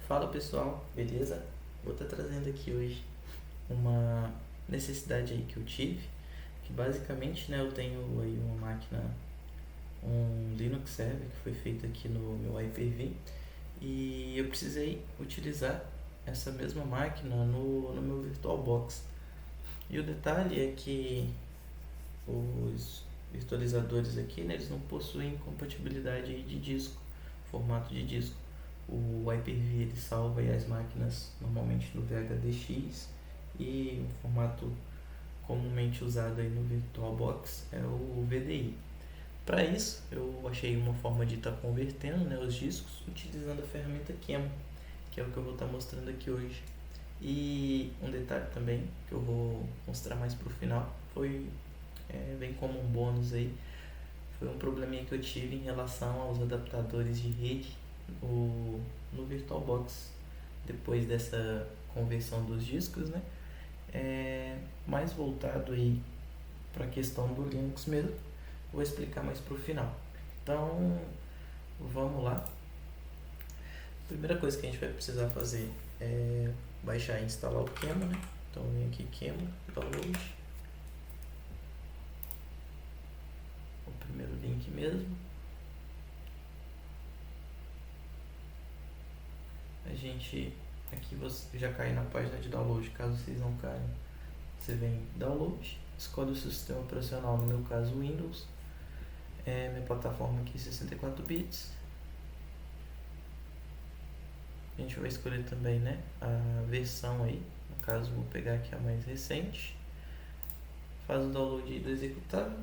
Fala pessoal, beleza? Vou estar trazendo aqui hoje uma necessidade aí que eu tive, que basicamente, né, eu tenho aí uma máquina, um Linux Server que foi feito aqui no meu Hyper-V e eu precisei utilizar essa mesma máquina no meu VirtualBox. E o detalhe é que os virtualizadores aqui, né, eles não possuem compatibilidade aí de disco, formato de disco. O Hyper-V ele salva aí as máquinas normalmente no VHDX e o formato comumente usado aí no VirtualBox é o VDI. Para isso, eu achei uma forma de estar convertendo, né, os discos utilizando a ferramenta Qemu, que é o que eu vou estar mostrando aqui hoje. E um detalhe também que eu vou mostrar mais pro final vem como um bônus aí, foi um probleminha que eu tive em relação aos adaptadores de rede no VirtualBox. Depois dessa conversão dos discos, né? Mais voltado aí para a questão do Linux mesmo. Vou explicar mais pro final. Então, vamos lá. A primeira coisa que a gente vai precisar fazer é baixar e instalar o Qemu, né? Então, vem aqui Qemu, download. O primeiro link mesmo. A gente aqui você já cai na página de download. Caso vocês não caiam, você vem download, escolhe o seu sistema operacional, no meu caso Windows, minha plataforma aqui 64 bits. A gente vai escolher também, né, a versão aí, no caso vou pegar aqui a mais recente. Faz o download do executável.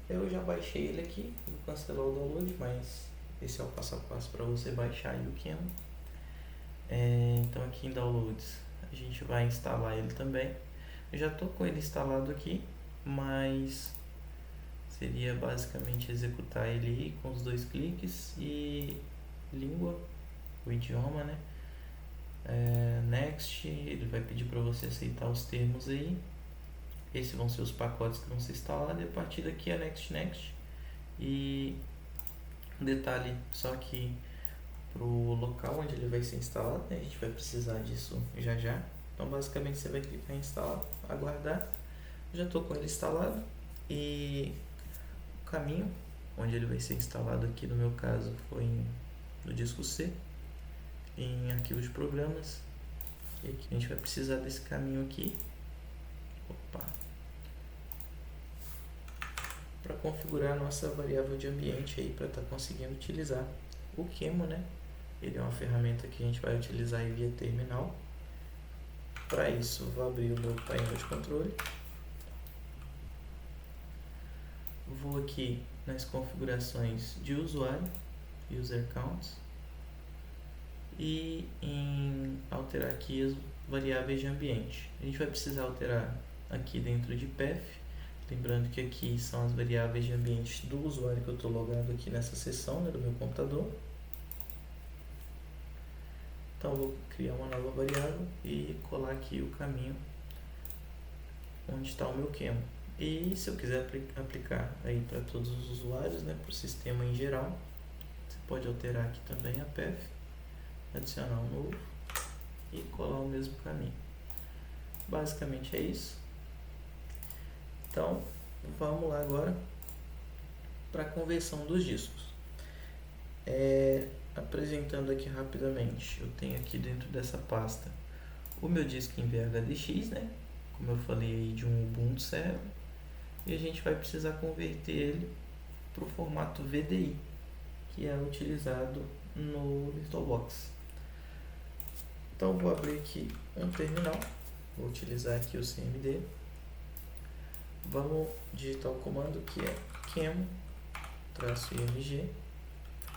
Eu já baixei ele aqui, vou cancelar o download, mas esse é o passo a passo para você baixar aí o Qemu. Então aqui em downloads a gente vai instalar ele também. Eu já estou com ele instalado aqui, mas seria basicamente executar ele aí com os dois cliques e língua, o idioma, né? Next, ele vai pedir para você aceitar os termos aí. Esses vão ser os pacotes que vão ser instalados e a partir daqui é next. E um detalhe só que pro local onde ele vai ser instalado, né? A gente vai precisar disso já. Então basicamente você vai clicar em instalar, aguardar. Já estou com ele instalado e o caminho onde ele vai ser instalado aqui no meu caso foi no disco C, em arquivos de programas. E aqui a gente vai precisar desse caminho aqui para configurar a nossa variável de ambiente aí para estar conseguindo utilizar o Qemu, né? Ele é uma ferramenta que a gente vai utilizar aí via terminal. Para isso, vou abrir o meu painel de controle. Vou aqui nas configurações de usuário, User Count, e em alterar aqui as variáveis de ambiente. A gente vai precisar alterar aqui dentro de path, lembrando que aqui são as variáveis de ambiente do usuário que eu estou logado aqui nessa seção, né, do meu computador. Então vou criar uma nova variável e colar aqui o caminho onde está o meu Qemu. E se eu quiser aplicar aí para todos os usuários, né, para o sistema em geral, você pode alterar aqui também a path, adicionar um novo e colar o mesmo caminho. Basicamente é isso. Então vamos lá agora para a conversão dos discos. Apresentando aqui rapidamente, eu tenho aqui dentro dessa pasta o meu disco em VHDX, né? Como eu falei aí, de um Ubuntu Server, e a gente vai precisar converter ele para o formato VDI, que é utilizado no VirtualBox. Então vou abrir aqui um terminal, vou utilizar aqui o CMD. Vamos digitar o comando que é qemu-img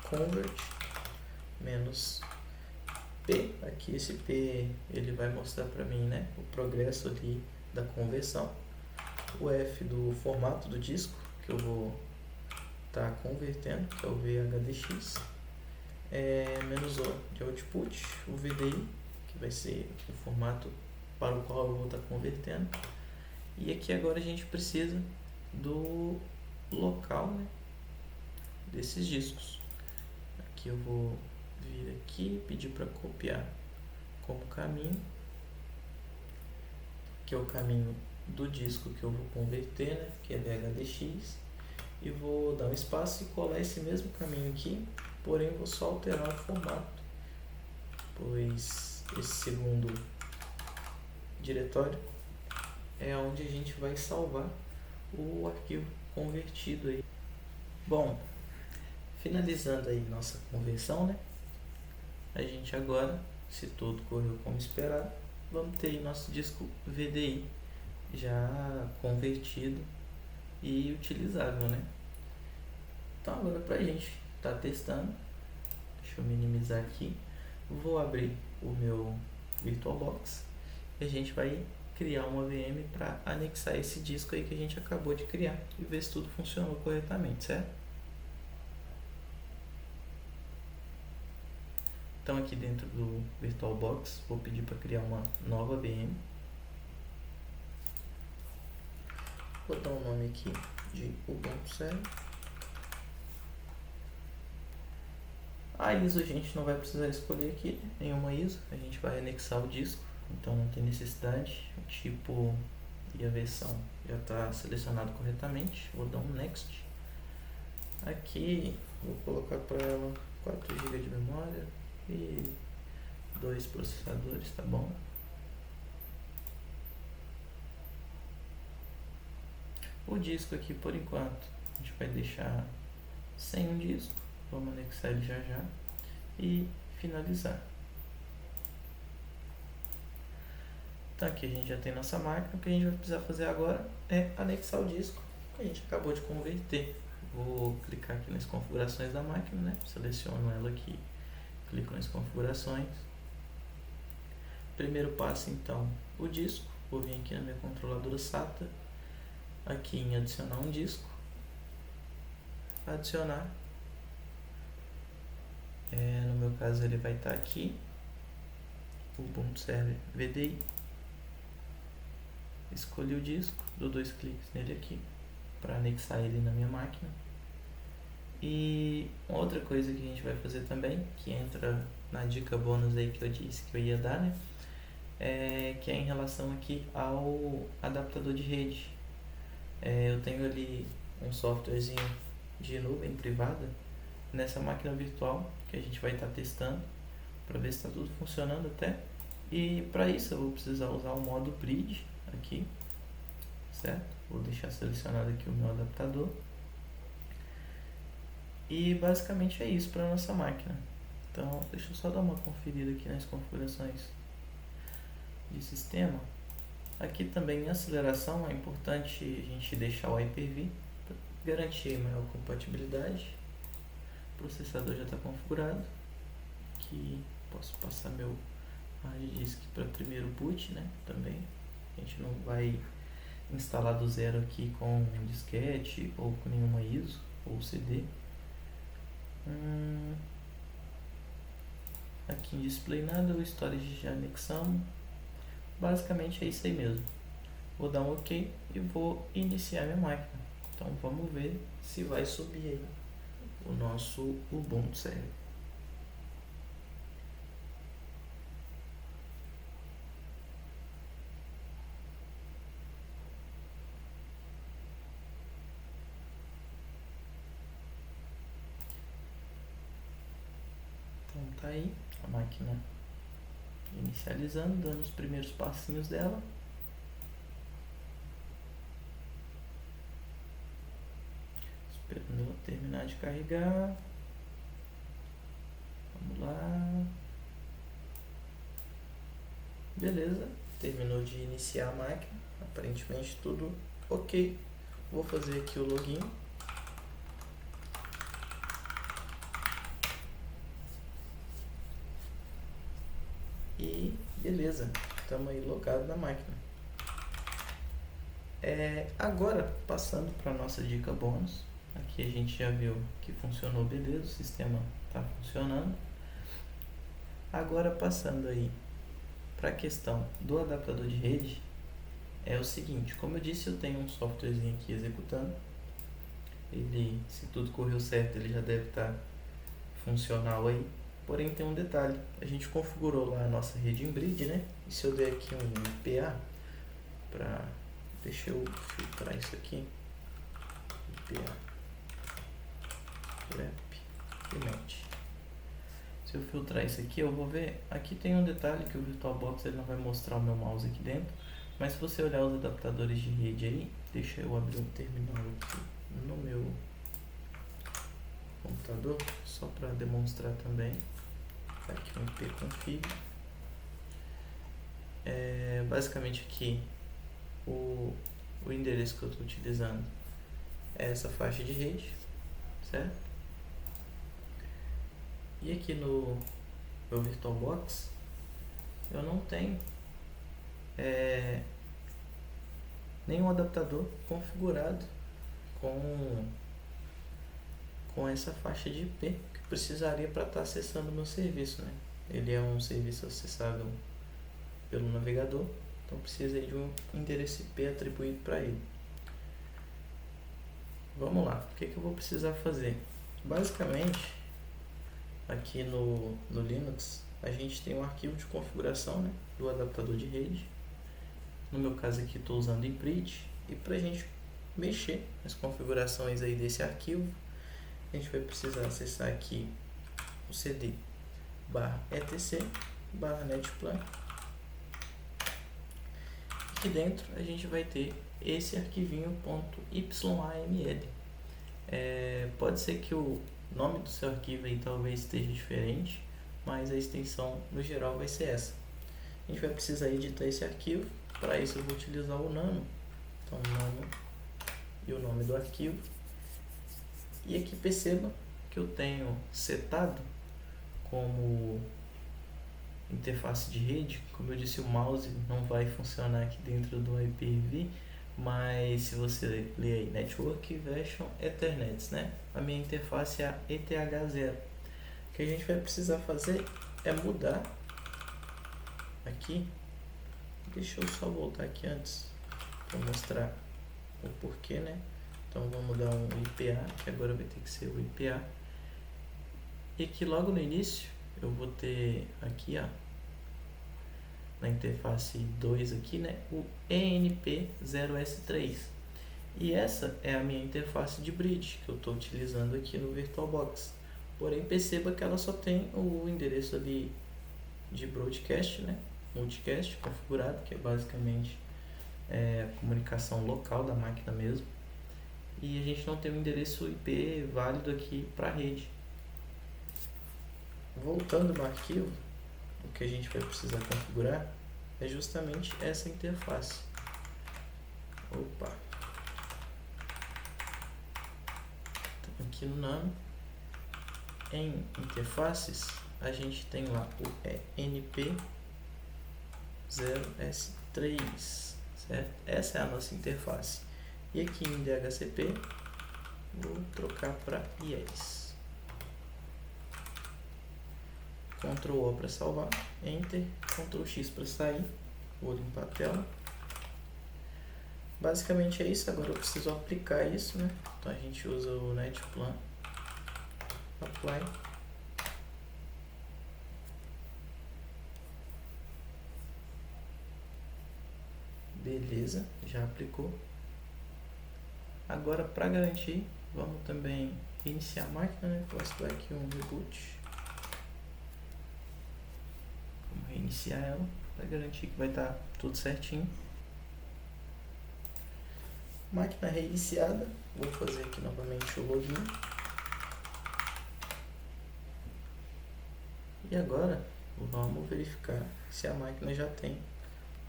convert -p. Aqui esse p ele vai mostrar para mim, né, o progresso ali da conversão. O F do formato do disco que eu vou estar convertendo, que é o VHDX. -o de output, o VDI, que vai ser o formato para o qual eu vou estar convertendo. E aqui agora a gente precisa do local, né, desses discos. Aqui eu vou vir aqui, pedir para copiar como caminho, que é o caminho do disco que eu vou converter, né, que é VHDX, e vou dar um espaço e colar esse mesmo caminho aqui, porém vou só alterar o formato, pois esse segundo diretório é onde a gente vai salvar o arquivo convertido aí. Bom, finalizando aí nossa conversão, né? A gente agora, se tudo correu como esperado, vamos ter aí nosso disco VDI já convertido e utilizável, né? Então agora pra gente tá testando, deixa eu minimizar aqui, vou abrir o meu VirtualBox e a gente vai criar uma VM para anexar esse disco aí que a gente acabou de criar e ver se tudo funcionou corretamente, certo? Então aqui dentro do VirtualBox vou pedir para criar uma nova VM. Vou dar um nome aqui de Ubuntu Server. A ISO a gente não vai precisar escolher aqui, nenhuma ISO, a gente vai anexar o disco, então não tem necessidade. O tipo e a versão já está selecionado corretamente. Vou dar um Next. Aqui vou colocar para ela 4 GB de memória e 2 processadores, tá bom? O disco aqui por enquanto a gente vai deixar sem um disco, vamos anexar ele já já e finalizar. Então aqui a gente já tem nossa máquina, o que a gente vai precisar fazer agora é anexar o disco que a gente acabou de converter. Vou clicar aqui nas configurações da máquina, né? Seleciono ela aqui, clico nas configurações. Primeiro passo então, o disco. Vou vir aqui na minha controladora SATA, aqui em adicionar um disco, adicionar. No meu caso ele vai estar aqui, o Ubuntu Server VDI. Escolhi o disco, dou 2 cliques nele aqui para anexar ele na minha máquina. E outra coisa que a gente vai fazer também, que entra na dica bônus aí que eu disse que eu ia dar, né? Que é em relação aqui ao adaptador de rede. Eu tenho ali um softwarezinho de nuvem privada nessa máquina virtual que a gente vai estar testando para ver se está tudo funcionando até. E para isso eu vou precisar usar o modo bridge aqui, certo? Vou deixar selecionado aqui o meu adaptador. E basicamente é isso para nossa máquina. Então deixa eu só dar uma conferida aqui nas configurações de sistema. Aqui também em aceleração é importante a gente deixar o Hyper-V para garantir maior compatibilidade. O processador já está configurado. Aqui posso passar meu hard disk para primeiro boot, né? Também a gente não vai instalar do zero aqui com um disquete ou com nenhuma ISO ou CD. Aqui em display nada, o storage já anexamos. Basicamente é isso aí mesmo. Vou dar um OK e vou iniciar minha máquina. Então vamos ver se vai subir aí o nosso Ubuntu Server. Então tá aí a máquina inicializando, dando os primeiros passinhos dela. Esperando ela terminar de carregar. Vamos lá. Beleza, terminou de iniciar a máquina. Aparentemente tudo ok. Vou fazer aqui o login. E beleza, estamos aí logados na máquina. Agora, passando para a nossa dica bônus. Aqui a gente já viu que funcionou beleza, o sistema está funcionando. Agora passando aí para a questão do adaptador de rede, é o seguinte, como eu disse, eu tenho um softwarezinho aqui executando. Ele, se tudo correu certo, ele já deve estar funcional aí. Porém tem um detalhe, a gente configurou lá a nossa rede Embrid, né? E se eu der aqui um IPA, deixa eu filtrar isso aqui, IPA, grep e match. Se eu filtrar isso aqui, eu vou ver, aqui tem um detalhe que o VirtualBox ele não vai mostrar o meu mouse aqui dentro, mas se você olhar os adaptadores de rede aí, deixa eu abrir um terminal aqui no meu computador, só para demonstrar também. Tá aqui um ipconfig. Basicamente aqui o endereço que eu estou utilizando é essa faixa de rede, certo? E aqui no meu VirtualBox eu não tenho nenhum adaptador configurado com essa faixa de IP que precisaria para estar acessando o meu serviço, né? Ele é um serviço acessável pelo navegador, então precisa de um endereço IP atribuído para ele. Vamos lá, o que eu vou precisar fazer? Basicamente, aqui no Linux, a gente tem um arquivo de configuração, né, do adaptador de rede. No meu caso aqui estou usando Embrid, e para a gente mexer nas configurações aí desse arquivo, a gente vai precisar acessar aqui o cd /etc/netplan. Aqui dentro a gente vai ter esse arquivinho .yaml. Pode ser que o nome do seu arquivo aí talvez esteja diferente, mas a extensão no geral vai ser essa. A gente vai precisar editar esse arquivo. Para isso eu vou utilizar o nano, então nano e o nome do arquivo. E aqui perceba que eu tenho setado como interface de rede. Como eu disse, o mouse não vai funcionar aqui dentro do Hyper-V, mas se você ler aí Network Version Ethernet, né? A minha interface é a ETH0. O que a gente vai precisar fazer é mudar aqui. Deixa eu só voltar aqui antes para mostrar o porquê, né? Então vamos dar um IPA, que agora vai ter que ser o IPA. E aqui logo no início eu vou ter aqui, ó, na interface 2 aqui, né, o ENP0S3. E essa é a minha interface de bridge que eu estou utilizando aqui no VirtualBox. Porém, perceba que ela só tem o endereço ali de broadcast, né, multicast configurado, que é basicamente a comunicação local da máquina mesmo. E a gente não tem um endereço IP válido aqui para a rede. Voltando no arquivo, o que a gente vai precisar configurar é justamente essa interface. Opa! Então, aqui no nano, em interfaces, a gente tem lá o ENP0S3, certo? Essa é a nossa interface. E aqui em DHCP, vou trocar para IES. Ctrl O para salvar, Enter, Ctrl X para sair, vou limpar a tela. Basicamente é isso, agora eu preciso aplicar isso, né? Então a gente usa o netplan apply. Beleza, já aplicou. Agora para garantir, vamos também iniciar a máquina, né? Posso dar aqui um reboot. Vamos reiniciar ela para garantir que vai estar tudo certinho. Máquina reiniciada, vou fazer aqui novamente o login. E agora vamos verificar se a máquina já tem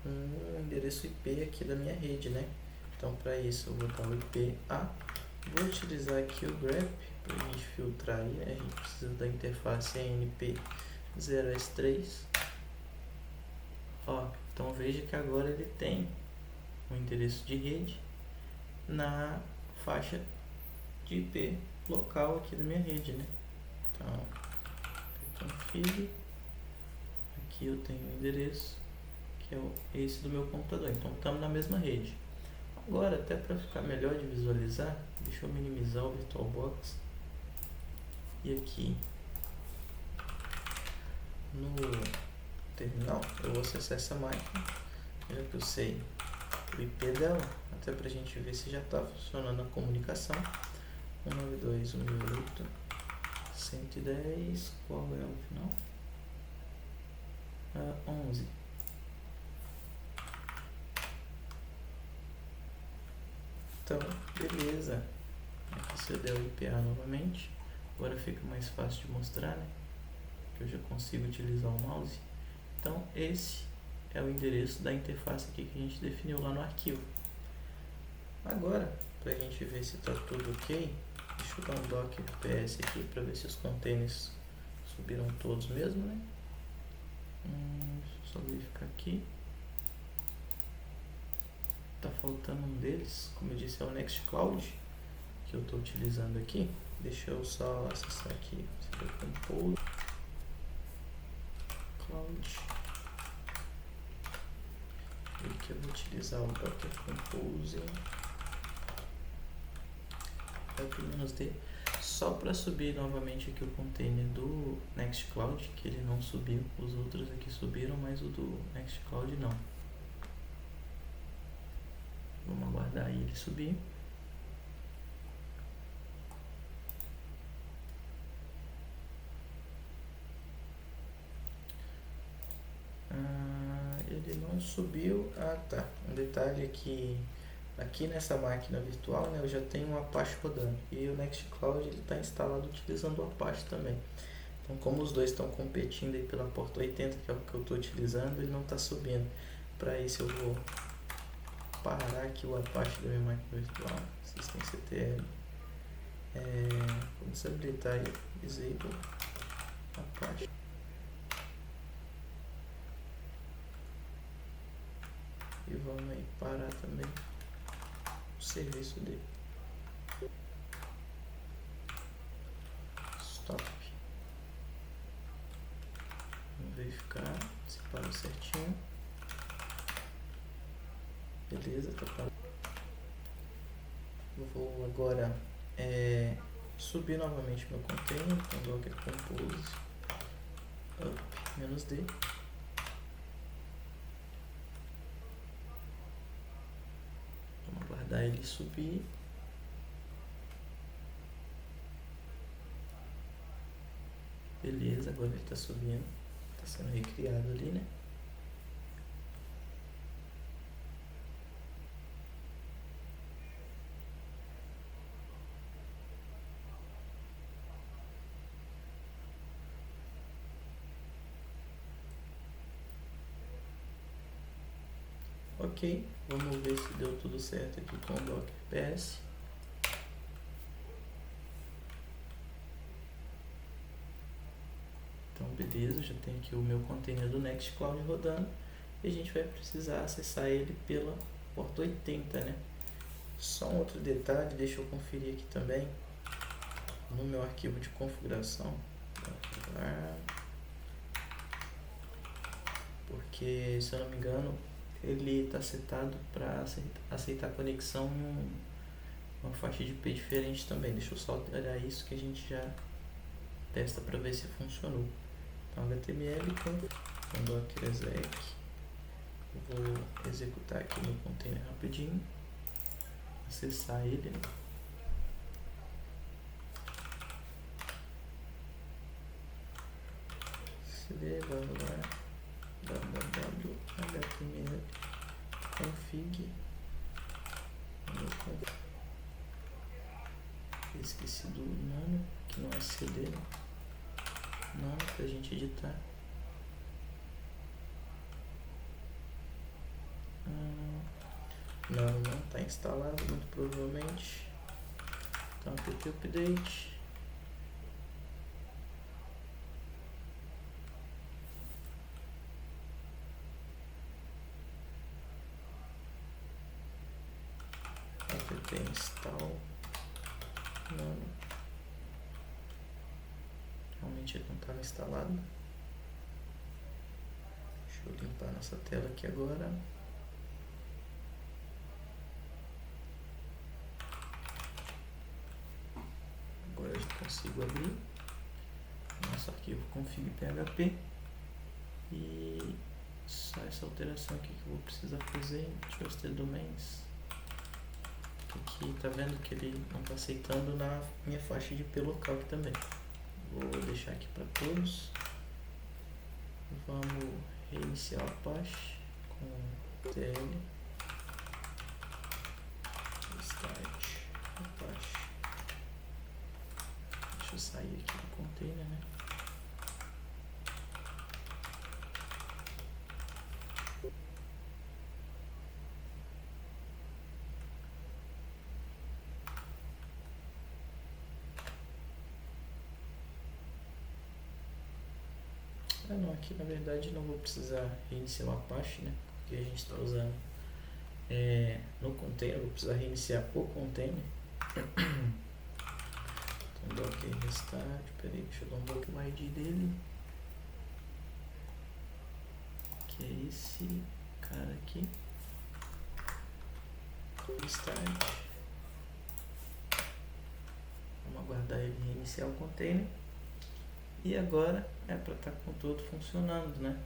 um endereço IP aqui da minha rede, né? Então para isso eu vou dar o IP A. Vou utilizar aqui o grep para a gente filtrar aí, né? A gente precisa da interface ENP0S3. Ó, então veja que agora ele tem um endereço de rede na faixa de IP local aqui da minha rede, né? Então, config, aqui eu tenho o endereço que é esse do meu computador, então estamos na mesma rede. Agora, até para ficar melhor de visualizar, deixa eu minimizar o VirtualBox e aqui no terminal, eu vou acessar essa máquina, já que eu sei o IP dela, até pra gente ver se já está funcionando a comunicação. 192.168.110, qual é o final? 11. Então, beleza. Aqui você deu o IPA novamente. Agora fica mais fácil de mostrar, né? Que eu já consigo utilizar o mouse. Então, esse é o endereço da interface aqui que a gente definiu lá no arquivo. Agora, para a gente ver se está tudo ok, deixa eu dar um docker ps aqui para ver se os containers subiram todos mesmo, né? Só verificar aqui. Tá faltando um deles, como eu disse, é o Nextcloud que eu estou utilizando aqui. Deixa eu só acessar aqui, Compose Cloud, e que eu vou utilizar o Docker Compose -d, só para subir novamente aqui o container do Nextcloud, que ele não subiu. Os outros aqui subiram, mas o do Nextcloud não. Vamos aguardar ele subir. Ele não subiu. Tá. Um detalhe aqui nessa máquina virtual, né, eu já tenho um Apache rodando. E o Nextcloud está instalado utilizando o Apache também. Então, como os dois estão competindo aí pela porta 80, que é o que eu estou utilizando, ele não está subindo. Para isso eu vou parar aqui o Apache da minha máquina virtual, systemctl, vou desabilitar aí, disable Apache, e vamos aí parar também o serviço dele. Stop. Vamos verificar se parou certinho. Beleza, tá parado. Vou agora subir novamente meu container com Docker Compose up -d. Vamos aguardar ele subir. Beleza, agora ele está subindo, está sendo recriado ali, né? Ok, vamos ver se deu tudo certo aqui com o Docker PS. Então, beleza, já tem aqui o meu container do Nextcloud rodando. E a gente vai precisar acessar ele pela porta 80, né? Só um outro detalhe, deixa eu conferir aqui também no meu arquivo de configuração. Porque, se eu não me engano, ele está setado para aceitar conexão em uma faixa de IP diferente também. Deixa eu só olhar isso que a gente já testa para ver se funcionou. Então, HTML com docker exec. Vou executar aqui no container rapidinho, acessar ele, né? cd www.html config. Esqueci do nano, que não é cd, né? Nano pra gente editar. Não está instalado, muito provavelmente. Então, apt update. Apt install nano. Realmente ele não estava instalado. Deixa eu limpar nossa tela aqui agora. Agora eu já consigo abrir nosso arquivo config.php. só essa alteração aqui que eu vou precisar fazer. Trusted Domains. Aqui tá vendo que ele não está aceitando na minha faixa de IP local aqui também. Vou deixar aqui para todos. Vamos reiniciar o Apache com TL start Apache. Deixa eu sair aqui do container, né? Ah não, aqui na verdade não vou precisar reiniciar o Apache, né? Porque a gente está usando no container, vou precisar reiniciar o container. Então docker restart, peraí, deixa eu dar um docker no ID dele. Que é esse cara aqui. Restart. Vamos aguardar ele reiniciar o container. E agora é para estar com tudo funcionando, né?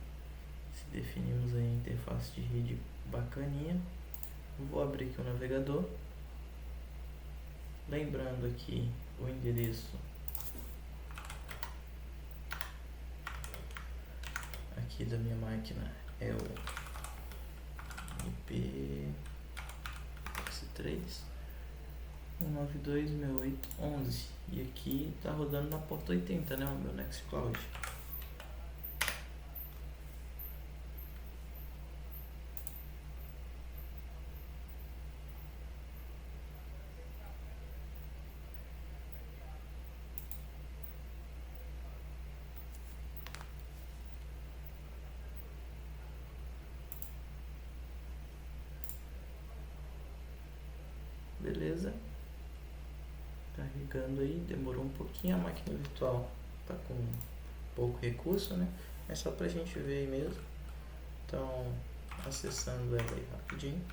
Se definimos aí a interface de rede bacaninha. Vou abrir aqui o navegador. Lembrando aqui o endereço aqui da minha máquina é o IP3 192.68.11 e aqui está rodando na porta 80, né, o meu Nextcloud. Beleza, carregando aí, demorou um pouquinho, a máquina virtual tá com pouco recurso, né? É só pra gente ver aí mesmo. Então, acessando ela aí rapidinho.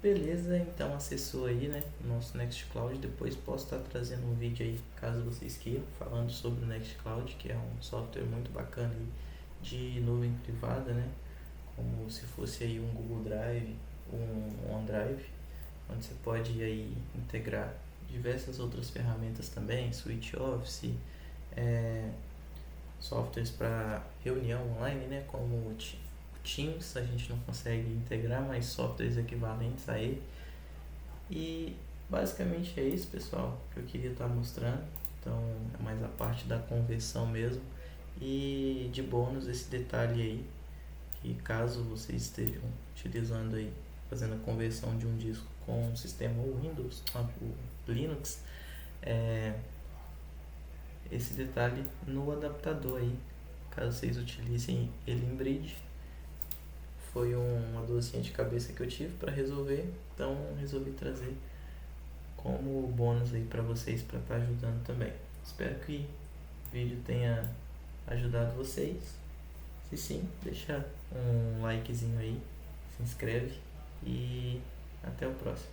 Beleza, então acessou aí, né, o nosso Nextcloud. Depois posso estar trazendo um vídeo aí, caso vocês queiram, falando sobre o Nextcloud, que é um software muito bacana aí de nuvem privada, né, como se fosse aí um Google Drive, um OneDrive, onde você pode aí integrar diversas outras ferramentas também, Switch Office, softwares para reunião online, né, como o Teams. A gente não consegue integrar, mas softwares equivalentes a ele. E basicamente é isso, pessoal, que eu queria estar mostrando. Então é mais a parte da conversão mesmo. E de bônus esse detalhe aí, que caso vocês estejam utilizando aí, fazendo a conversão de um disco com o sistema Windows, o Linux, esse detalhe no adaptador aí, caso vocês utilizem ele em bridge. Foi uma dorzinha de cabeça que eu tive para resolver, então resolvi trazer como bônus aí para vocês, para estar ajudando também. Espero que o vídeo tenha ajudado vocês. Se sim, deixa um likezinho aí, se inscreve e até o próximo.